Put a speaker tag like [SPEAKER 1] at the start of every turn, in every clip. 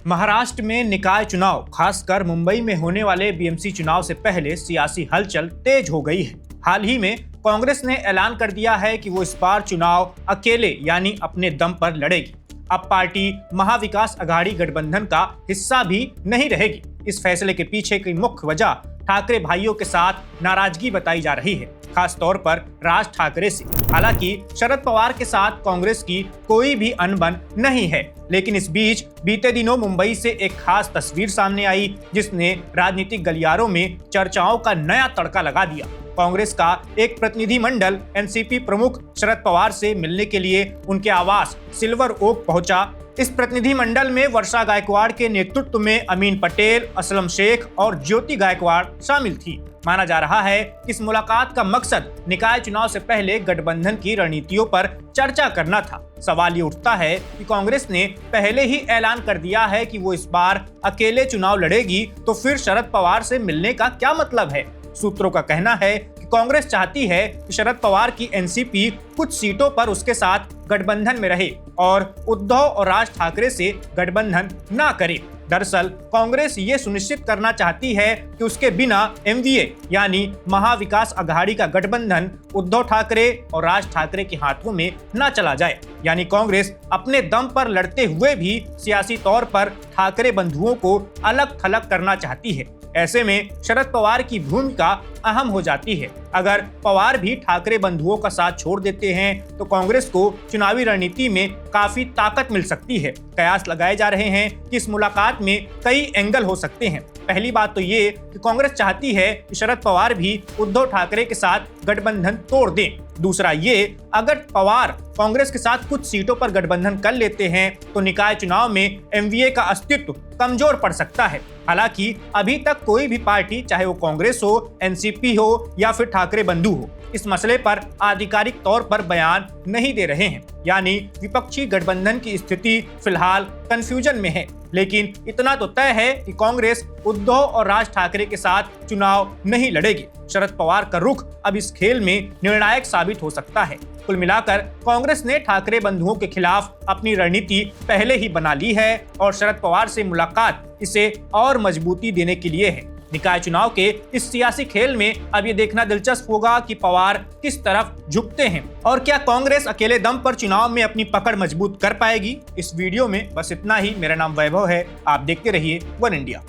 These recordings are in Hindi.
[SPEAKER 1] महाराष्ट्र में निकाय चुनाव, खासकर मुंबई में होने वाले बीएमसी चुनाव से पहले सियासी हलचल तेज हो गई है। हाल ही में कांग्रेस ने ऐलान कर दिया है कि वो इस बार चुनाव अकेले यानी अपने दम पर लड़ेगी। अब पार्टी महाविकास अघाड़ी गठबंधन का हिस्सा भी नहीं रहेगी। इस फैसले के पीछे की मुख्य वजह ठाकरे भाइयों के साथ नाराजगी बताई जा रही है, खास तौर पर राज ठाकरे से। हालांकि शरद पवार के साथ कांग्रेस की कोई भी अनबन नहीं है, लेकिन इस बीच बीते दिनों मुंबई से एक खास तस्वीर सामने आई जिसने राजनीतिक गलियारों में चर्चाओं का नया तड़का लगा दिया। कांग्रेस का एक प्रतिनिधि मंडल एनसीपी प्रमुख शरद पवार से मिलने के लिए उनके आवास सिल्वर ओक पहुंचा। इस प्रतिनिधि मंडल में वर्षा गायकवाड़ के नेतृत्व में अमीन पटेल, असलम शेख और ज्योति गायकवाड़ शामिल थी। माना जा रहा है कि इस मुलाकात का मकसद निकाय चुनाव से पहले गठबंधन की रणनीतियों पर चर्चा करना था। सवाल ये उठता है कि कांग्रेस ने पहले ही ऐलान कर दिया है कि वो इस बार अकेले चुनाव लड़ेगी, तो फिर शरद पवार से मिलने का क्या मतलब है। सूत्रों का कहना है कि कांग्रेस चाहती है कि शरद पवार की एनसीपी कुछ सीटों पर उसके साथ गठबंधन में रहे और उद्धव और राज ठाकरे से गठबंधन ना करे। दरअसल कांग्रेस ये सुनिश्चित करना चाहती है कि उसके बिना एमवीए यानी महाविकास अघाड़ी का गठबंधन उद्धव ठाकरे और राज ठाकरे के हाथों में न चला जाए। यानी कांग्रेस अपने दम पर लड़ते हुए भी सियासी तौर पर ठाकरे बंधुओं को अलग थलग करना चाहती है। ऐसे में शरद पवार की भूमिका अहम हो जाती है। अगर पवार भी ठाकरे बंधुओं का साथ छोड़ देते हैं तो कांग्रेस को चुनावी रणनीति में काफी ताकत मिल सकती है। कयास लगाए जा रहे हैं कि इस मुलाकात में कई एंगल हो सकते हैं। पहली बात तो ये कि कांग्रेस चाहती है कि शरद पवार भी उद्धव ठाकरे के साथ गठबंधन तोड़ दें। दूसरा ये, अगर पवार कांग्रेस के साथ कुछ सीटों पर गठबंधन कर लेते हैं तो निकाय चुनाव में एमवीए का अस्तित्व कमजोर पड़ सकता है। हालांकि अभी तक कोई भी पार्टी, चाहे वो कांग्रेस हो, एनसीपी हो या फिर ठाकरे बंधु हो, इस मसले पर आधिकारिक तौर पर बयान नहीं दे रहे हैं। यानी विपक्षी गठबंधन की स्थिति फिलहाल कंफ्यूजन में है। लेकिन इतना तो तय है कि कांग्रेस उद्धव और राज ठाकरे के साथ चुनाव नहीं लड़ेगी। शरद पवार का रुख अब इस खेल में निर्णायक साबित हो सकता है। कुल मिलाकर कांग्रेस ने ठाकरे बंधुओं के खिलाफ अपनी रणनीति पहले ही बना ली है और शरद पवार से मुलाकात इसे और मजबूती देने के लिए है। निकाय चुनाव के इस सियासी खेल में अब ये देखना दिलचस्प होगा कि पवार किस तरफ झुकते हैं और क्या कांग्रेस अकेले दम पर चुनाव में अपनी पकड़ मजबूत कर पाएगी। इस वीडियो में बस इतना ही। मेरा नाम वैभव है, आप देखते रहिए one India.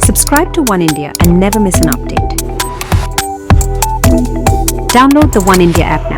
[SPEAKER 2] Subscribe to One India and never miss an update. Download the One India app now.